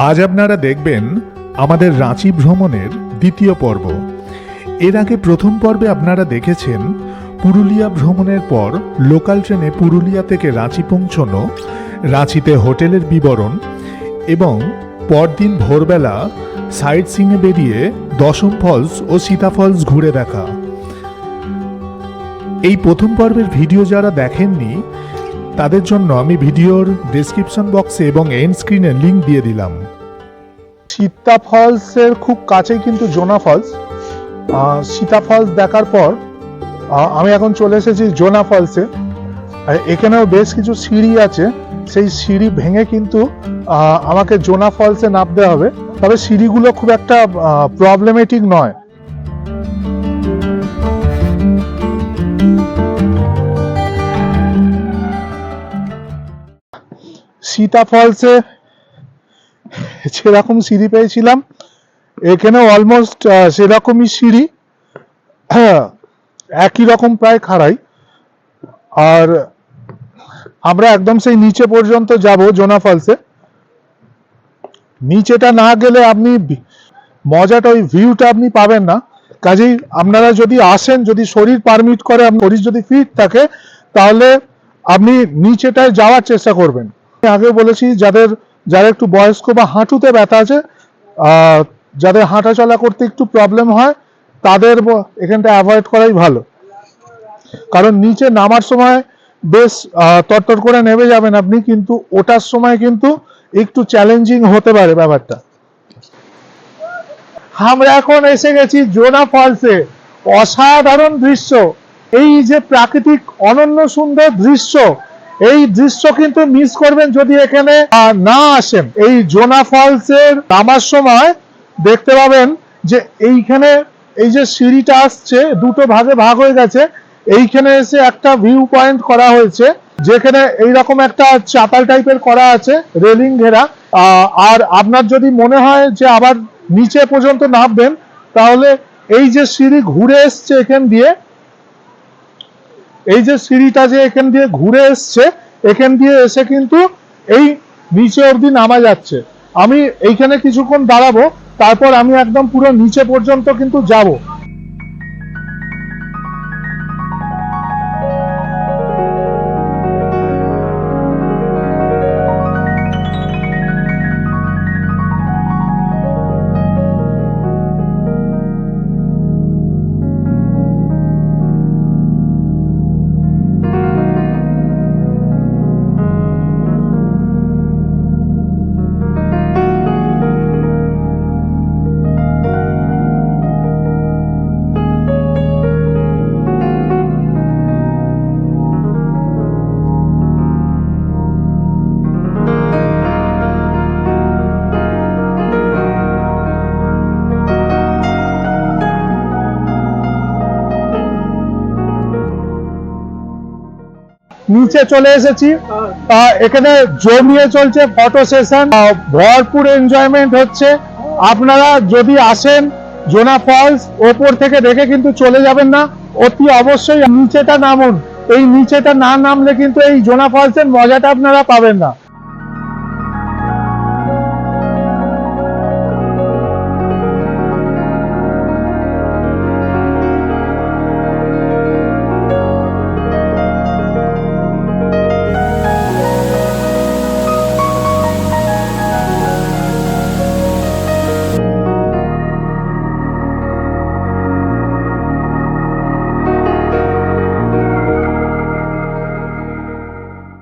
আজ আপনারা দেখবেন আমাদের রাঁচি ভ্রমণের দ্বিতীয় পর্ব। এর আগে প্রথম পর্বে আপনারা দেখেছেন পুরুলিয়া ভ্রমণের পর লোকাল ট্রেনে পুরুলিয়া থেকে রাঁচি পৌঁছনো, রাঁচিতে হোটেলের বিবরণ এবং পরদিন ভোরবেলা সাইট সিইংয়ে বেরিয়ে দশম ফলস ও সীতা ফলস ঘুরে দেখা। এই প্রথম পর্বের ভিডিও যারা দেখেননি তাদের জন্য আমি ভিডিওর ডেসক্রিপশন বক্সে এবং এন্ড স্ক্রিনে লিংক দিয়ে দিলাম। সীতা ফলসের খুব কাছেই কিন্তু জোনা ফলস। সীতা ফলস দেখার পর আমি এখন চলে এসেছি জোনা ফলসে। এখানেও বেশ কিছু সিঁড়ি আছে, সেই সিঁড়ি ভেঙে কিন্তু আমাকে জোনা ফলসে নামতে হবে। তবে সিঁড়িগুলো খুব একটা প্রবলেমেটিক নয়। সীতা ফলসে সেরকম সিঁড়ি পেয়েছিলাম, এখানে অলমোস্ট সেরকমই সিঁড়ি, একই রকম প্রায় খাড়াই। আর আমরা একদম সেই নিচে পর্যন্ত যাব জোনা ফলসে। নিচেটা না গেলে আপনি মজাটা, ওই ভিউটা আপনি পাবেন না। কাজেই আপনারা যদি আসেন, যদি শরীর পারমিট করে, শরীর যদি ফিট থাকে, তাহলে আপনি নিচেটায় যাওয়ার চেষ্টা করবেন। আগে বলেছি যারা একটু বয়স্ক বা হাঁটুতে ব্যথা আছে, যাদের হাঁটা চলা করতে একটু প্রবলেম হয়, তাদের এখানটা অ্যাভয়েড করাই ভালো। কারণ নিচে নামার সময় বেশ তরতর করে নেমে যাবেন আপনি, কিন্তু ওঠার সময় কিন্তু একটু চ্যালেঞ্জিং হতে পারে ব্যাপারটা। আমরা এখন এসে গেছি জোনা ফলসে। অসাধারণ দৃশ্য, এই যে প্রাকৃতিক অনন্য সুন্দর দৃশ্য, এই দৃশ্য কিন্তু মিস করবেন যদি এখানে না আসেন। এই জোনা ফলসের নামার সময় দেখতে পাবেন যে এইখানে এই যে সিঁড়িটা আসছে, দুটো ভাগে ভাগ হয়ে গেছে। এইখানে এসে একটা ভিউ পয়েন্ট করা হয়েছে, যেখানে এইরকম একটা চাতাল টাইপের করা আছে, রেলিং ঘেরা। আর আপনার যদি মনে হয় যে আবার নিচে পর্যন্ত নামবেন, তাহলে এই যে সিঁড়ি ঘুরে এসছে এখান দিয়ে, এই যে সিঁড়িটা যে এখান দিয়ে ঘুরে এসছে, এখান দিয়ে এসে কিন্তু এই নিচে অবধি নামা যাচ্ছে। আমি এইখানে কিছুক্ষণ দাঁড়াবো, তারপর আমি একদম পুরো নিচে পর্যন্ত কিন্তু যাব। নিচে চলে এসেছি, এখানে জমিয়ে চলছে ফটো সেশন, ভরপুর এনজয়মেন্ট হচ্ছে। আপনারা যদি আসেন জোনা ফলস, ওপর থেকে দেখে কিন্তু চলে যাবেন না, অতি অবশ্যই নিচেটা নামুন। এই নিচেটা না নামলে কিন্তু এই জোনা ফলসের মজাটা আপনারা পাবেন না।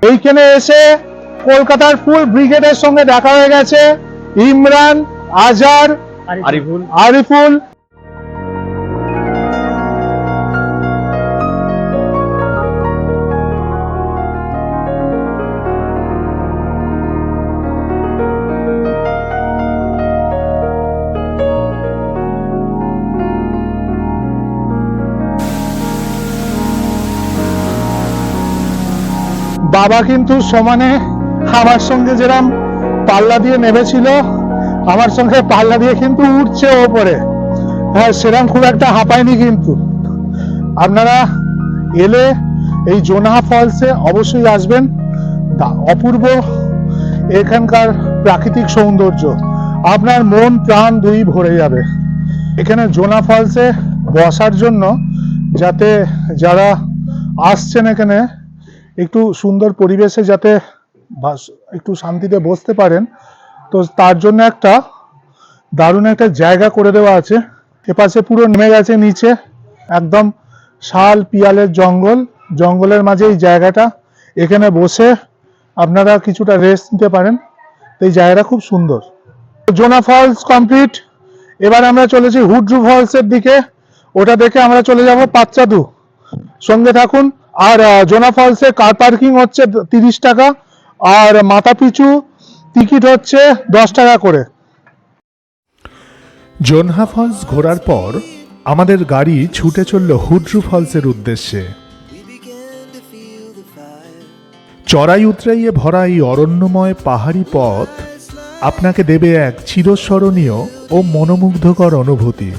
এইখানে এসে কলকাতার ফুল ব্রিগেডের সঙ্গে দেখা হয়ে গেছে। ইমরান, আজহার, আরিফুল। বাবা কিন্তু সমানে আমার সঙ্গে যেরকম পাল্লা দিয়ে নেমেছিল, আমার সঙ্গে পাল্লা দিয়ে কিন্তু উঠছে ওপরে। হ্যাঁ, সেরকম খুব একটা হাঁপায়নি। কিন্তু আপনারা এলে এই জোনা ফলসে অবশ্যই আসবেন। অপূর্ব এখানকার প্রাকৃতিক সৌন্দর্য, আপনার মন প্রাণ দুই ভরে যাবে। এখানে জোনা ফলসে বসার জন্য, যাতে যারা আসছেন এখানে একটু সুন্দর পরিবেশে যাতে একটু শান্তিতে বসতে পারেন, তো তার জন্য একটা দারুণ একটা জায়গা করে দেওয়া আছে। এপাশে পুরো নেমে গেছে নিচে একদম শাল পিয়ালের জঙ্গল, জঙ্গলের মাঝে এই জায়গাটা। এখানে বসে আপনারা কিছুটা রেস্ট নিতে পারেন। এই জায়গাটা খুব সুন্দর। জোনা ফলস কমপ্লিট, এবার আমরা চলেছি হুড্রু ফলসের দিকে। ওটা দেখে আমরা চলে যাব পাচ্চাদু। সঙ্গে থাকুন। আর জোনা ফলসে কার পার্কিং হচ্ছে 30 টাকা, আর মাথা পিছু টিকিট হচ্ছে 10 টাকা করে। জোনহা ফলস ঘোরার পর আমাদের গাড়ি ছুটে চলল হুড্রু ফলসের উদ্দেশ্যে। চড়াই উতরাইয়ে ভরা এই অরণ্যময় পাহাড়ি পথ আপনাকে দেবে এক চিরস্মরণীয় ও মনোমুগ্ধকর অনুভূতি।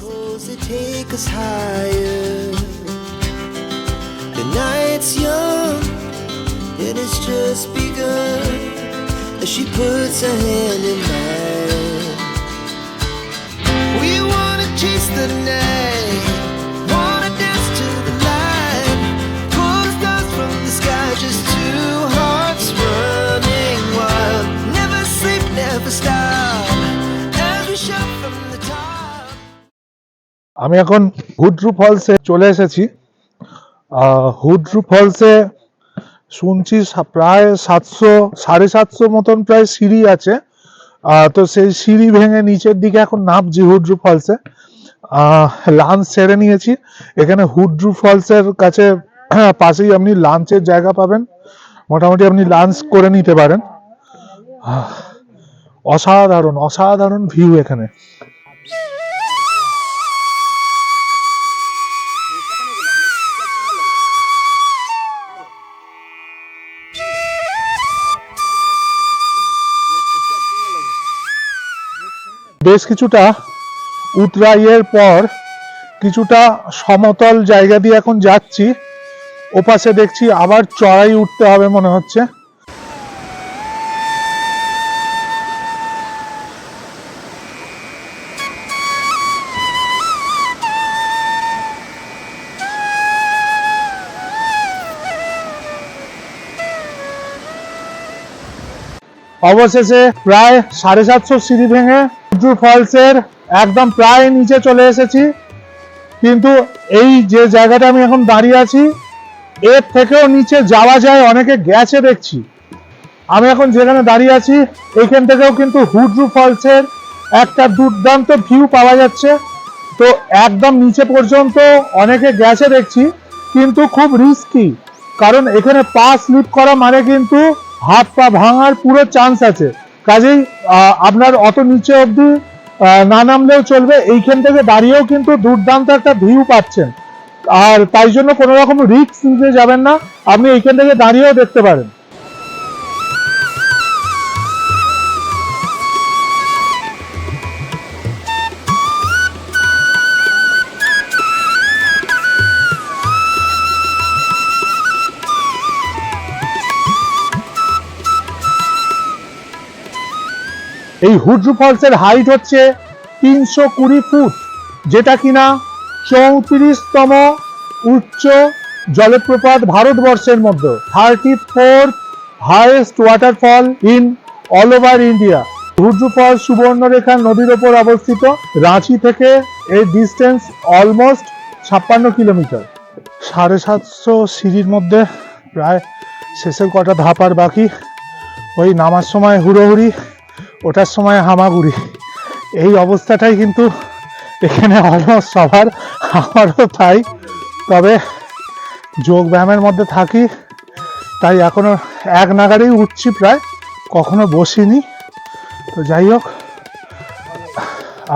আমি এখন হুড্রু ফলসে চলে এসেছি। হুড্রু ফলসে শুনছি প্রায় 700-750 মতন প্রায় সিঁড়ি আছে। তো সেই সিঁড়ি ভেঙে নিচের দিকে এখন নামছি হুড্রু ফলসে। লাঞ্চ সেরে নিয়েছি। এখানে হুড্রু ফলসের কাছে পাশেই আপনি লাঞ্চের জায়গা পাবেন, মোটামুটি আপনি লাঞ্চ করে নিতে পারেন। অসাধারণ অসাধারণ ভিউ এখানে। বেশ কিছুটা উতরাইয়ের পর কিছুটা সমতল জায়গা দিয়ে এখন যাচ্ছি। ওপাশে দেখছি আবার চড়াই উঠতে হবে মনে হচ্ছে। অবশেষে প্রায় 750 সিঁড়ি ভেঙে হুড্রু ফলসের একদম প্রায় নিচে চলে এসেছি। কিন্তু এই যে জায়গাটা আমি এখন দাঁড়িয়ে আছি, এর থেকেও নিচে যাওয়া যায়, অনেকে গেছে দেখছি। আমি এখন যেখানে দাঁড়িয়ে আছি এইখান থেকেও কিন্তু হুড্রু ফলসের একটা দুর্দান্ত ভিউ পাওয়া যাচ্ছে। তো একদম নিচে পর্যন্ত অনেকে গেছে দেখছি, কিন্তু খুব রিস্কি, কারণ এখানে পা স্লিপ করা মানে কিন্তু হাত পা ভাঙার পুরো চান্স আছে। কাজেই আপনার অত নিচে অবধি না নামলেও চলবে, এইখান থেকে দাঁড়িয়েও কিন্তু দুর্দান্ত একটা ভিউ পাচ্ছেন। আর তাই জন্য কোনো রকম রিস্ক নিতে যাবেন না, আপনি এইখান থেকে দাঁড়িয়েও দেখতে পারেন। এই হুড্রু ফলসের হাইট হচ্ছে 320 ফুট, যেটা কিনা 34তম উচ্চ জলপ্রপাত ভারতবর্ষের মধ্যে, 34th highest waterfall in all over India. Hundru falls Subarnarekha নদীর ওপর অবস্থিত। রাঁচি থেকে এর ডিস্টেন্স অলমোস্ট 56 কিলোমিটার। 750 সিঁড়ির মধ্যে প্রায় শেষের কটা ধাপ আর বাকি। ওই নামার সময় হুড়োহুড়ি, ওটার সময় হামাগুড়ি, এই অবস্থাটাই কিন্তু এখানে অলমোস্ট সবার, আমারও তাই। তবে যোগ ব্যায়ামের মধ্যে থাকি, তাই এখনো এক নাগারেই উঠছি, প্রায় কখনো বসিনি। তো যাই হোক,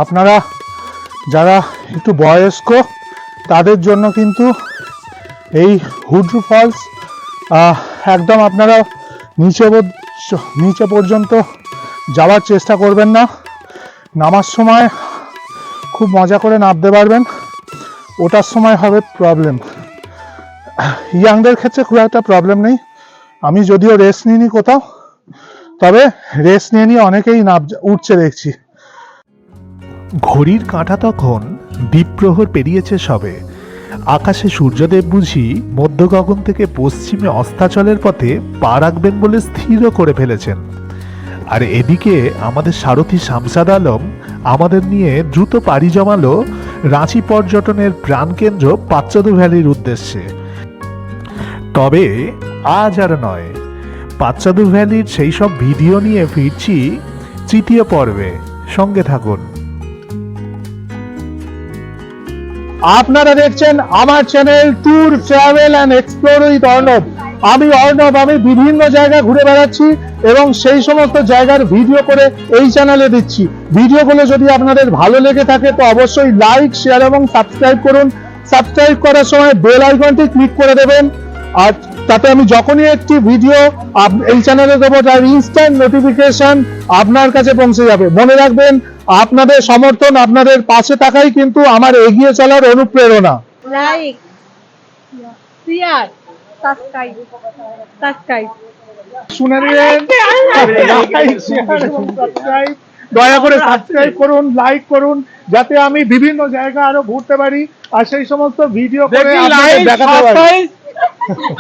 আপনারা যারা একটু বয়স্ক তাদের জন্য কিন্তু এই হুড্রু ফলস একদম আপনারা নিচে পর্যন্ত যাওয়ার চেষ্টা করবেন না। নামার সময় খুব মজা করে নামতে পারবেন, ওটার সময় হবে প্রবলেম। ইয়াংদের ক্ষেত্রে খুব একটা প্রবলেম নেই, আমি যদিও রেস্ট নিইনি কোথাও, তবে রেস্ট নিয়ে নিয়ে অনেকেই উঠছে দেখছি। ঘড়ির কাঁটা তখন দ্বীপ্রহর পেরিয়েছে সবে। আকাশে সূর্যদেব বুঝি মধ্য গগন থেকে পশ্চিমে অস্তাচলের পথে পা রাখবেন বলে স্থিরও করে ফেলেছেন। আর এদিকে আমাদের সারথী শামসাদ আলম আমাদের নিয়ে দ্রুত পাড়ি জমালো রাঁচি পর্যটনের প্রাণকেন্দ্র পাচ্চাদু ভ্যালির উদ্দেশ্যে। তবে আজ আর নয়, পাচ্চাদু ভ্যালির সেই সব ভিডিও নিয়ে ফিরছি তৃতীয় পর্বে। সঙ্গে থাকুন। আপনারা দেখছেন আমার channel tour travel and explore with Arnab. আমি অর্ণব, আমি বিভিন্ন জায়গা ঘুরে বেড়াচ্ছি এবং সেই সমস্ত জায়গার ভিডিও করে এই চ্যানেলে দিচ্ছি। ভিডিওগুলো যদি আপনাদের ভালো লেগে থাকে তো অবশ্যই লাইক, শেয়ার এবং সাবস্ক্রাইব করুন। সাবস্ক্রাইব করার সময় বেল আইকনটি ক্লিক করে দেবেন, আর তাতে আমি যখনই একটি ভিডিও এই চ্যানেলে দেবো তার ইনস্ট্যান্ট নোটিফিকেশন আপনার কাছে পৌঁছে যাবে। মনে রাখবেন, আপনাদের সমর্থন, আপনাদের পাশে থাকাই কিন্তু আমার এগিয়ে চলার অনুপ্রেরণা। লাইক, শেয়ার, সাবস্ক্রাইব শুনে নিলেন, লাইক, শেয়ার এবং সাবস্ক্রাইব দয়া করে সাবস্ক্রাইব করুন, লাইক করুন, যাতে আমি বিভিন্ন জায়গা আরো ঘুরতে পারি আর সেই সমস্ত ভিডিও করে আপনাদের দেখাতে পারি।